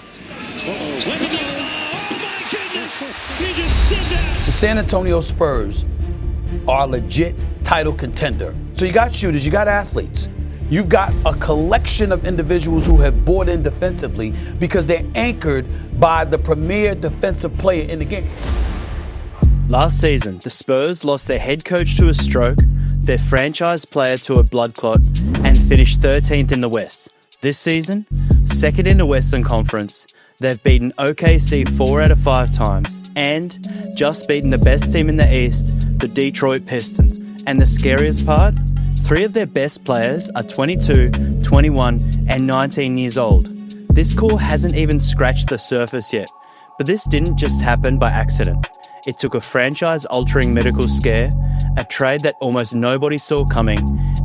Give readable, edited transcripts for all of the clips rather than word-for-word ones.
Oh my goodness! He just did that! The San Antonio Spurs are a legit title contender. So you got shooters, you got athletes. You've got a collection of individuals who have bought in defensively because they're anchored by the premier defensive player in the game. Last season, the Spurs lost their head coach to a stroke, their franchise player to a blood clot, and finished 13th in the West. This season, second in the Western Conference, they've beaten OKC 4 out of 5 times and just beaten the best team in the East, the Detroit Pistons. And the scariest part? 3 of their best players are 22, 21, and 19 years old. This core hasn't even scratched the surface yet. But this didn't just happen by accident. It took a franchise-altering medical scare, a trade that almost nobody saw coming,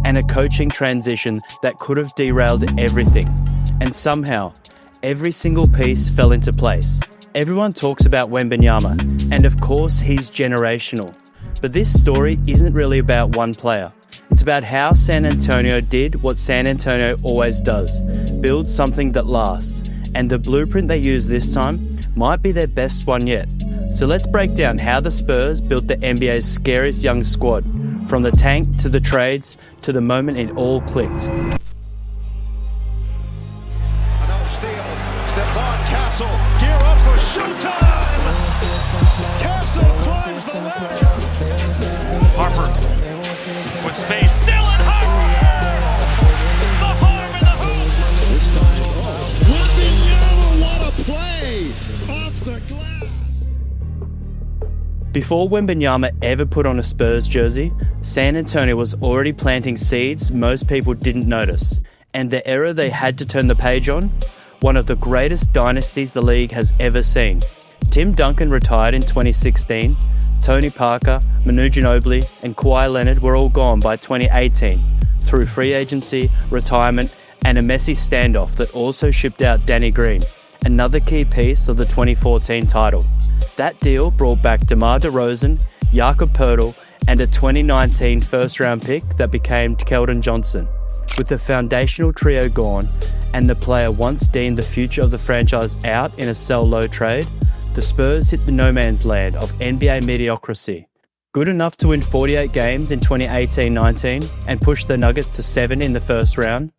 and a coaching transition that could have derailed everything. And somehow, every single piece fell into place. Everyone talks about Wembanyama, and of course he's generational. But this story isn't really about one player. It's about how San Antonio did what San Antonio always does, build something that lasts. And the blueprint they use this time might be their best one yet. So let's break down how the Spurs built the NBA's scariest young squad, from the tank to the trades to the moment it all clicked. Another Stephon Castle, gear up for showtime! Castle climbs the ladder! Harper with space, still at Harper! The harm in the hoop! Wembanyama, what a play! Off the glass! Before Wembanyama ever put on a Spurs jersey, San Antonio was already planting seeds most people didn't notice. And the era they had to turn the page on? One of the greatest dynasties the league has ever seen. Tim Duncan retired in 2016, Tony Parker, Manu Ginobili, and Kawhi Leonard were all gone by 2018, through free agency, retirement, and a messy standoff that also shipped out Danny Green, another key piece of the 2014 title. That deal brought back DeMar DeRozan, Jakob Poeltl, and a 2019 first-round pick that became Keldon Johnson. With the foundational trio gone, and the player once deemed the future of the franchise out in a sell-low trade, the Spurs hit the no-man's land of NBA mediocrity. Good enough to win 48 games in 2018-19 and push the Nuggets to 7 in the first round,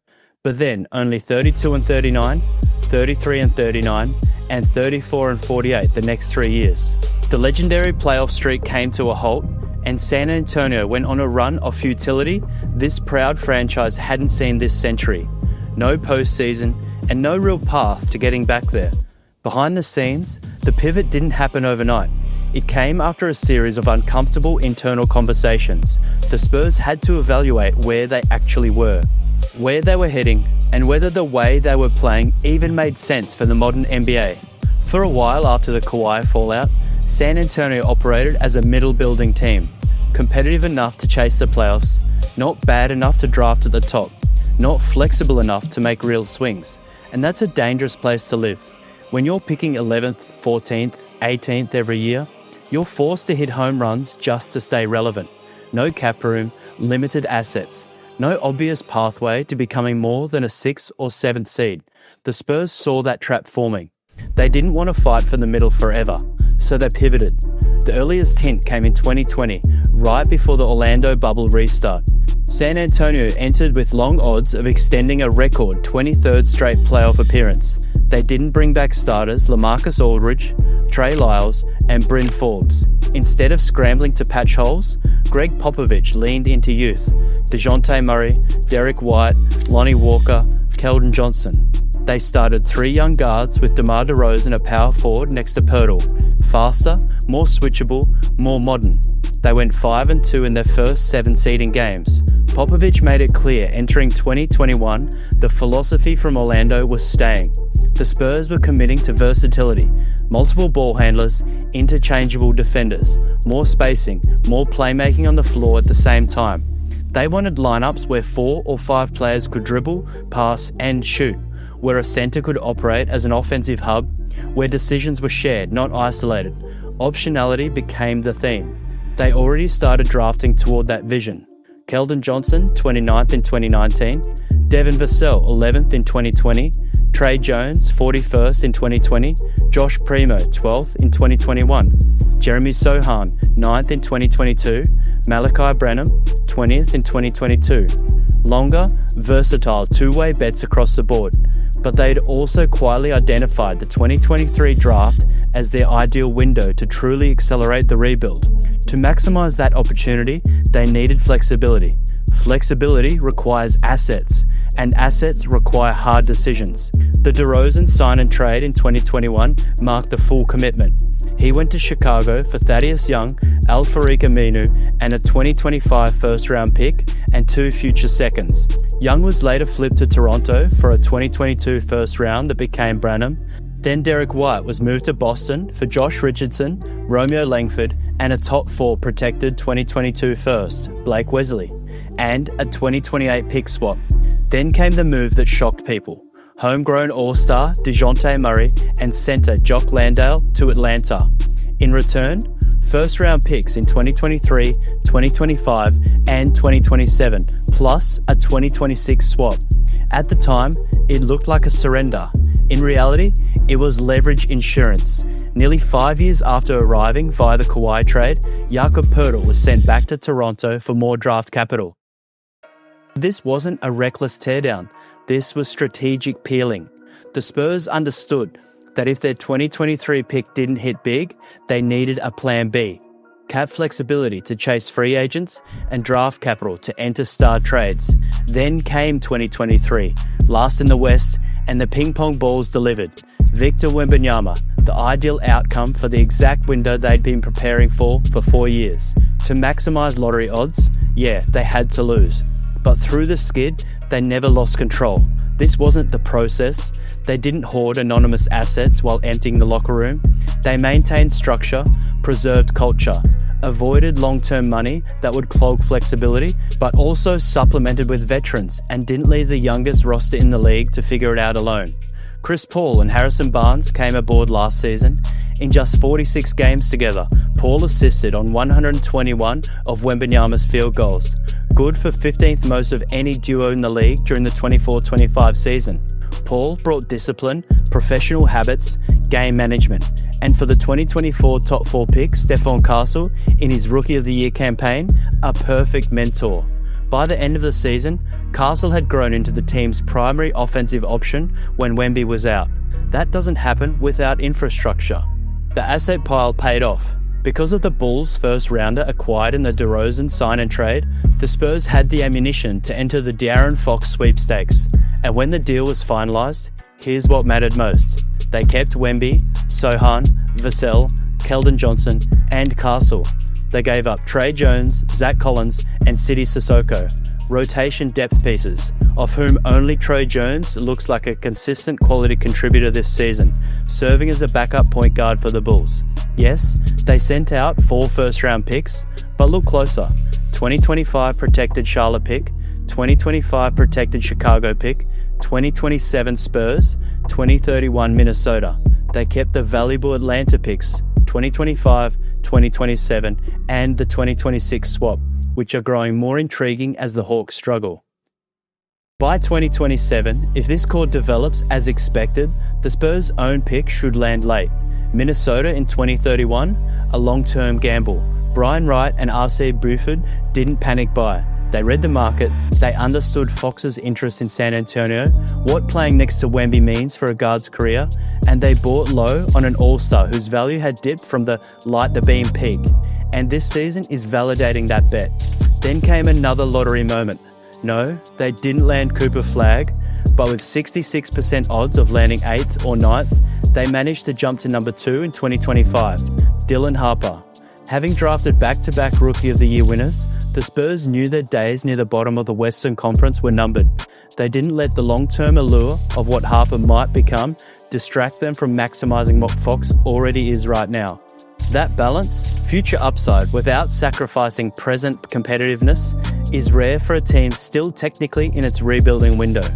but then only 32-39, 33-39, and 34-48 the next 3 years. The legendary playoff streak came to a halt, and San Antonio went on a run of futility this proud franchise hadn't seen this century. No postseason, and no real path to getting back there. Behind the scenes, the pivot didn't happen overnight. It came after a series of uncomfortable internal conversations. The Spurs had to evaluate where they actually were, where they were heading, and whether the way they were playing even made sense for the modern NBA. For a while after the Kawhi fallout, San Antonio operated as a middle-building team, competitive enough to chase the playoffs, not bad enough to draft at the top, not flexible enough to make real swings. And that's a dangerous place to live. When you're picking 11th, 14th, 18th every year, you're forced to hit home runs just to stay relevant. No cap room, limited assets, no obvious pathway to becoming more than a 6th or 7th seed. The Spurs saw that trap forming. They didn't want to fight for the middle forever, so they pivoted. The earliest hint came in 2020, right before the Orlando bubble restart. San Antonio entered with long odds of extending a record 23rd straight playoff appearance. They didn't bring back starters LaMarcus Aldridge, Trey Lyles, and Bryn Forbes. Instead of scrambling to patch holes, Greg Popovich leaned into youth. Dejounte Murray, Derek White, Lonnie Walker, Keldon Johnson. They started 3 young guards with DeMar DeRozan at power forward next to Poeltl. Faster, more switchable, more modern. They went 5-2 in their first 7 seeding games. Popovich made it clear entering 2021 the philosophy from Orlando was staying. The Spurs were committing to versatility, multiple ball handlers, interchangeable defenders, more spacing, more playmaking on the floor at the same time. They wanted lineups where 4 or 5 players could dribble, pass, and shoot, where a center could operate as an offensive hub, where decisions were shared, not isolated. Optionality became the theme. They already started drafting toward that vision. Keldon Johnson, 29th in 2019, Devin Vassell, 11th in 2020, Trey Jones, 41st in 2020, Josh Primo, 12th in 2021, Jeremy Sohan, 9th in 2022, Malachi Branham, 20th in 2022. Longer, versatile two-way bets across the board, but they'd also quietly identified the 2023 draft as their ideal window to truly accelerate the rebuild. To maximize that opportunity, they needed flexibility. Flexibility requires assets, and assets require hard decisions. The DeRozan sign and trade in 2021 marked the full commitment. He went to Chicago for Thaddeus Young, Al-Farouq Aminu, and a 2025 first-round pick and 2 future seconds. Young was later flipped to Toronto for a 2022 first round that became Branham. Then Derek White was moved to Boston for Josh Richardson, Romeo Langford, and a top 4 protected 2022 first, Blake Wesley, and a 2028 pick swap. Then came the move that shocked people. Homegrown all-star Dejounte Murray and centre Jock Landale to Atlanta. In return, first-round picks in 2023, 2025 and 2027, plus a 2026 swap. At the time, it looked like a surrender. In reality, it was leverage insurance. Nearly 5 years after arriving via the Kawhi trade, Jakob Poeltl was sent back to Toronto for more draft capital. This wasn't a reckless teardown. This was strategic peeling. The Spurs understood that if their 2023 pick didn't hit big, they needed a plan B. Cap flexibility to chase free agents and draft capital to enter star trades. Then came 2023, last in the West, and the ping-pong balls delivered. Victor Wembanyama, the ideal outcome for the exact window they'd been preparing for 4 years. To maximize lottery odds, yeah, they had to lose. But through the skid, they never lost control. This wasn't the process. They didn't hoard anonymous assets while emptying the locker room. They maintained structure, preserved culture, avoided long-term money that would clog flexibility, but also supplemented with veterans and didn't leave the youngest roster in the league to figure it out alone. Chris Paul and Harrison Barnes came aboard last season. In just 46 games together, Paul assisted on 121 of Wembanyama's field goals, good for 15th most of any duo in the league during the 24-25 season. Paul brought discipline, professional habits, game management, and for the 2024 top 4 pick, Stephon Castle, in his Rookie of the Year campaign, a perfect mentor. By the end of the season, Castle had grown into the team's primary offensive option when Wemby was out. That doesn't happen without infrastructure. The asset pile paid off. Because of the Bulls' first rounder acquired in the DeRozan sign and trade, the Spurs had the ammunition to enter the De'Aaron Fox sweepstakes. And when the deal was finalised, here's what mattered most. They kept Wemby, Sohan, Vassell, Keldon Johnson, and Castle. They gave up Trey Jones, Zach Collins, and Sidi Sissoko, rotation depth pieces, of whom only Trey Jones looks like a consistent quality contributor this season, serving as a backup point guard for the Bulls. Yes, they sent out 4 first-round picks, but look closer. 2025 protected Charlotte pick, 2025 protected Chicago pick, 2027 Spurs, 2031 Minnesota. They kept the valuable Atlanta picks, 2025, 2027, and the 2026 swap, which are growing more intriguing as the Hawks struggle. By 2027, if this core develops as expected, the Spurs' own pick should land late. Minnesota in 2031, a long-term gamble. Brian Wright and R.C. Buford didn't panic buy. They read the market, they understood Fox's interest in San Antonio, what playing next to Wemby means for a guard's career, and they bought low on an all-star whose value had dipped from the light the beam peak. And this season is validating that bet. Then came another lottery moment. No, they didn't land Cooper Flagg, but with 66% odds of landing 8th or 9th, they managed to jump to number 2 in 2025, Dylan Harper. Having drafted back-to-back Rookie of the Year winners, the Spurs knew their days near the bottom of the Western Conference were numbered. They didn't let the long-term allure of what Harper might become distract them from maximizing what Fox already is right now. That balance, future upside without sacrificing present competitiveness, is rare for a team still technically in its rebuilding window.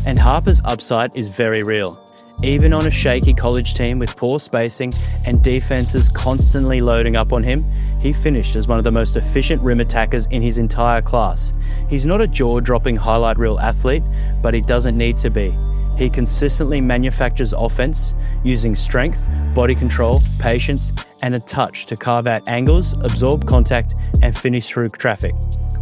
And Harper's upside is very real. Even on a shaky college team with poor spacing and defenses constantly loading up on him, he finished as one of the most efficient rim attackers in his entire class. He's not a jaw-dropping highlight reel athlete, but he doesn't need to be. He consistently manufactures offense using strength, body control, patience, and a touch to carve out angles, absorb contact, and finish through traffic.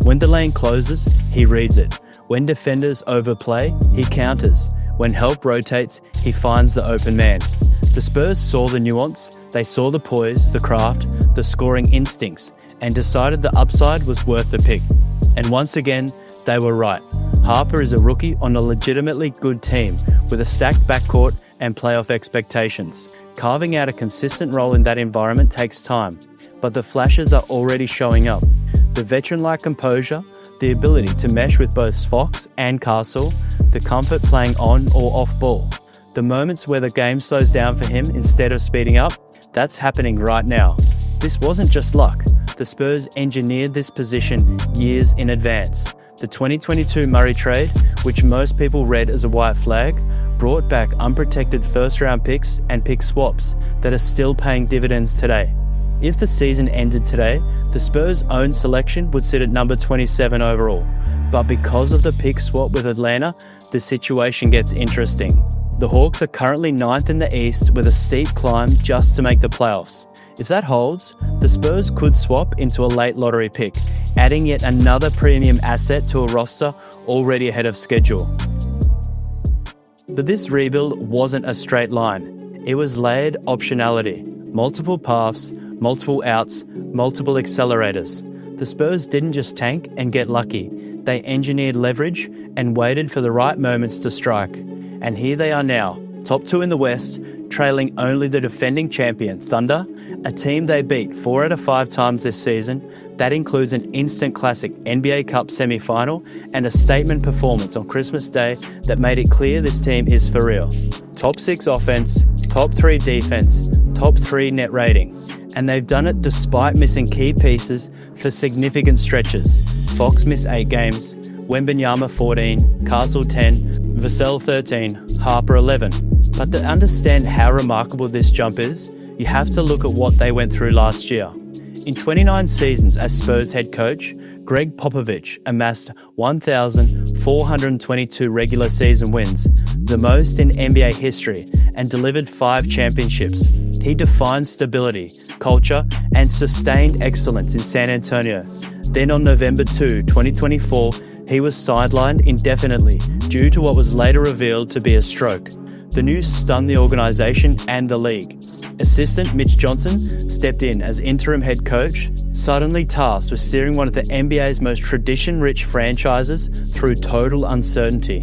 When the lane closes, he reads it. When defenders overplay, he counters. When help rotates, he finds the open man. The Spurs saw the nuance, they saw the poise, the craft, the scoring instincts, and decided the upside was worth the pick. And once again, they were right. Harper is a rookie on a legitimately good team with a stacked backcourt and playoff expectations. Carving out a consistent role in that environment takes time, but the flashes are already showing up. The veteran-like composure, the ability to mesh with both Fox and Castle, the comfort playing on or off ball. The moments where the game slows down for him instead of speeding up, that's happening right now. This wasn't just luck. The Spurs engineered this position years in advance. The 2022 Murray trade, which most people read as a white flag, brought back unprotected first-round picks and pick swaps that are still paying dividends today. If the season ended today, the Spurs' own selection would sit at number 27 overall. But because of the pick swap with Atlanta, the situation gets interesting. The Hawks are currently 9th in the East with a steep climb just to make the playoffs. If that holds, the Spurs could swap into a late lottery pick, adding yet another premium asset to a roster already ahead of schedule. But this rebuild wasn't a straight line. It was layered optionality, multiple paths, multiple outs, multiple accelerators. The Spurs didn't just tank and get lucky. They engineered leverage and waited for the right moments to strike. And here they are now, top 2 in the West, trailing only the defending champion, Thunder, a team they beat 4 out of 5 times this season. That includes an instant classic NBA Cup semi-final and a statement performance on Christmas Day that made it clear this team is for real. Top 6 offense, top 3 defense, top 3 net rating. And they've done it despite missing key pieces for significant stretches. Fox missed 8 games, Wembanyama 14, Castle 10, Vassell 13, Harper 11. But to understand how remarkable this jump is, you have to look at what they went through last year. In 29 seasons as Spurs head coach, Greg Popovich amassed 1,422 regular season wins, the most in NBA history, and delivered 5 championships. He defined stability, culture, and sustained excellence in San Antonio. Then on November 2, 2024, he was sidelined indefinitely due to what was later revealed to be a stroke. The news stunned the organization and the league. Assistant Mitch Johnson stepped in as interim head coach, suddenly tasked with steering one of the NBA's most tradition-rich franchises through total uncertainty.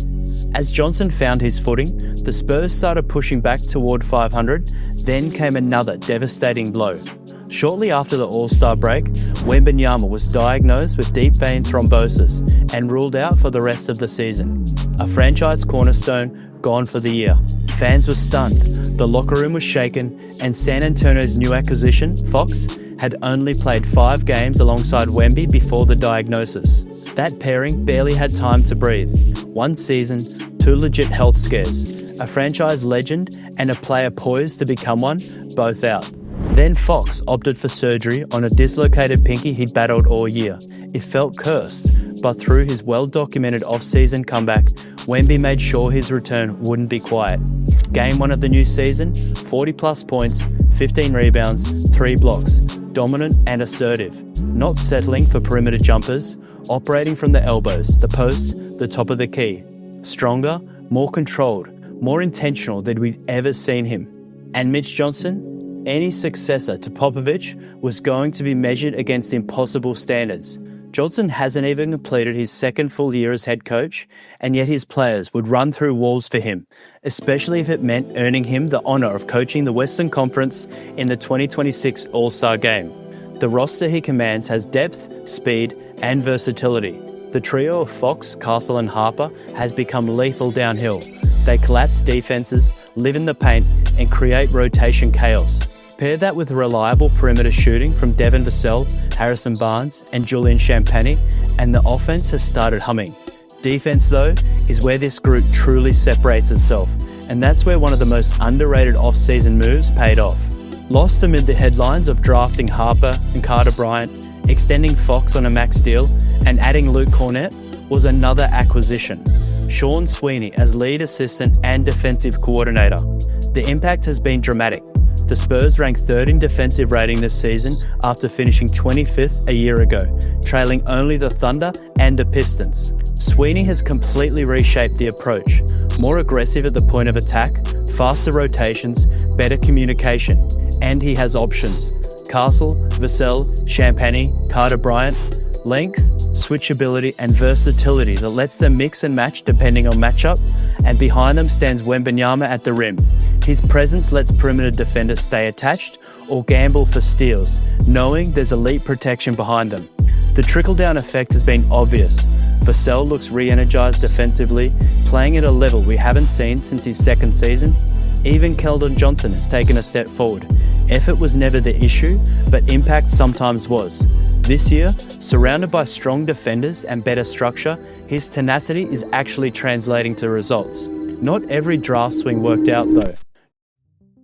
As Johnson found his footing, the Spurs started pushing back toward 500, then came another devastating blow. Shortly after the All-Star break, Wembanyama was diagnosed with deep vein thrombosis and ruled out for the rest of the season. A franchise cornerstone gone for the year. Fans were stunned, the locker room was shaken, and San Antonio's new acquisition, Fox, had only played 5 games alongside Wemby before the diagnosis. That pairing barely had time to breathe. 1 season, 2 legit health scares, a franchise legend and a player poised to become one, both out. Then Fox opted for surgery on a dislocated pinky he'd battled all year. It felt cursed, but through his well-documented off-season comeback, Wemby made sure his return wouldn't be quiet. Game 1 of the new season, 40-plus points, 15 rebounds, 3 blocks, dominant and assertive, not settling for perimeter jumpers, operating from the elbows, the post, the top of the key. Stronger, more controlled, more intentional than we'd ever seen him. And Mitch Johnson? Any successor to Popovich was going to be measured against impossible standards. Johnson hasn't even completed his 2nd full year as head coach, and yet his players would run through walls for him, especially if it meant earning him the honour of coaching the Western Conference in the 2026 All-Star Game. The roster he commands has depth, speed, and versatility. The trio of Fox, Castle, and Harper has become lethal downhill. They collapse defenses, live in the paint, and create rotation chaos. Pair that with reliable perimeter shooting from Devin Vassell, Harrison Barnes, and Julian Champagny, and the offense has started humming. Defense, though, is where this group truly separates itself, And that's where one of the most underrated off-season moves paid off. Lost amid the headlines of drafting Harper and Carter Bryant, extending Fox on a max deal, and adding Luke Cornett was another acquisition. Sean Sweeney as lead assistant and defensive coordinator. The impact has been dramatic. The Spurs ranked third in defensive rating this season after finishing 25th a year ago, trailing only the Thunder and the Pistons. Sweeney has completely reshaped the approach. More aggressive at the point of attack, faster rotations, better communication, and he has options. Castle, Vassell, Champagny, Carter Bryant, length, switchability and versatility that lets them mix and match depending on matchup, and behind them stands Wembanyama at the rim. His presence lets perimeter defenders stay attached or gamble for steals, knowing there's elite protection behind them. The trickle-down effect has been obvious. Vassell looks re-energized defensively, playing at a level we haven't seen since his second season. Even Keldon Johnson has taken a step forward. Effort was never the issue, but impact sometimes was. This year, surrounded by strong defenders and better structure, his tenacity is actually translating to results. Not every draft swing worked out though.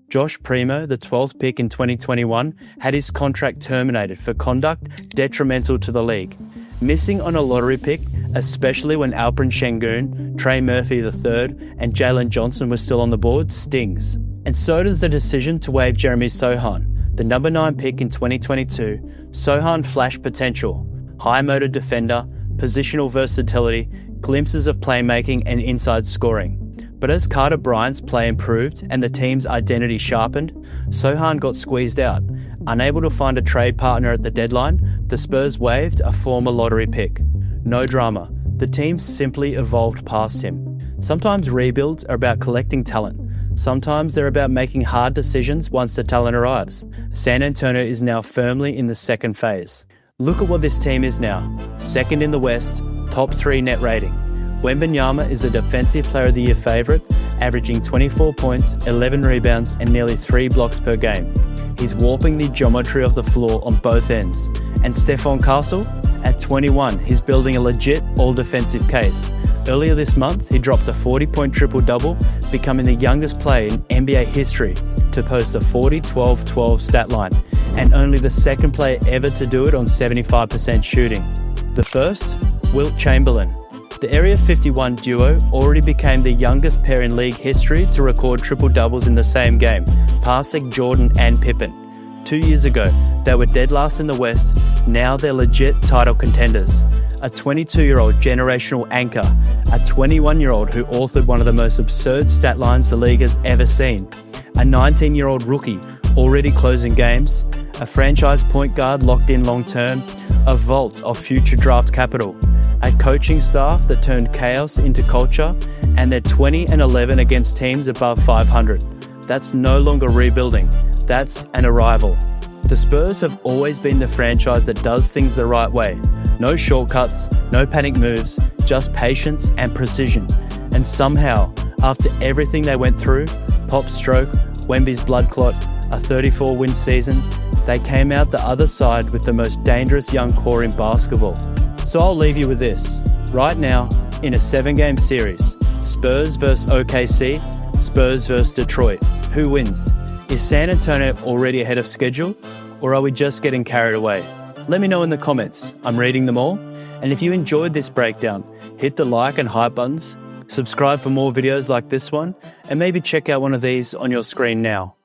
Josh Primo, the 12th pick in 2021, had his contract terminated for conduct detrimental to the league. Missing on a lottery pick, especially when Alperen Şengün, Trey Murphy III, and Jalen Johnson were still on the board, stings. And so does the decision to waive Jeremy Sochan. The number 9 pick in 2022, Sochan flashed potential. High motor defender, positional versatility, glimpses of playmaking and inside scoring. But as Carter Bryant's play improved and the team's identity sharpened, Sochan got squeezed out. Unable to find a trade partner at the deadline, the Spurs waived a former lottery pick. No drama. The team simply evolved past him. Sometimes rebuilds are about collecting talent. Sometimes they're about making hard decisions once the talent arrives. San Antonio is now firmly in the second phase. Look at what this team is now. Second in the West, top 3 net rating. Wembanyama is the Defensive Player of the Year favourite, averaging 24 points, 11 rebounds and nearly 3 blocks per game. He's warping the geometry of the floor on both ends. And Stephon Castle? At 21, he's building a legit all-defensive case. Earlier this month, he dropped a 40-point triple-double, becoming the youngest player in NBA history to post a 40-12-12 stat line, and only the second player ever to do it on 75% shooting. The first? Wilt Chamberlain. The Area 51 duo already became the youngest pair in league history to record triple-doubles in the same game, passing Jordan and Pippen. 2 years ago, they were dead last in the West, now they're legit title contenders. A 22-year-old generational anchor, a 21-year-old who authored one of the most absurd stat lines the league has ever seen, a 19-year-old rookie already closing games, a franchise point guard locked in long-term, a vault of future draft capital, a coaching staff that turned chaos into culture, and they're 20-11 against teams above 500. That's no longer rebuilding, that's an arrival. The Spurs have always been the franchise that does things the right way. No shortcuts, no panic moves, just patience and precision. And somehow, after everything they went through, Pop stroke, Wemby's blood clot, a 34-win season, they came out the other side with the most dangerous young core in basketball. So I'll leave you with this. Right now, in a 7-game series, Spurs vs OKC, Spurs vs Detroit, who wins? Is San Antonio already ahead of schedule, or are we just getting carried away? Let me know in the comments. I'm reading them all. And if you enjoyed this breakdown, hit the like and hype buttons, subscribe for more videos like this one, and maybe check out one of these on your screen now.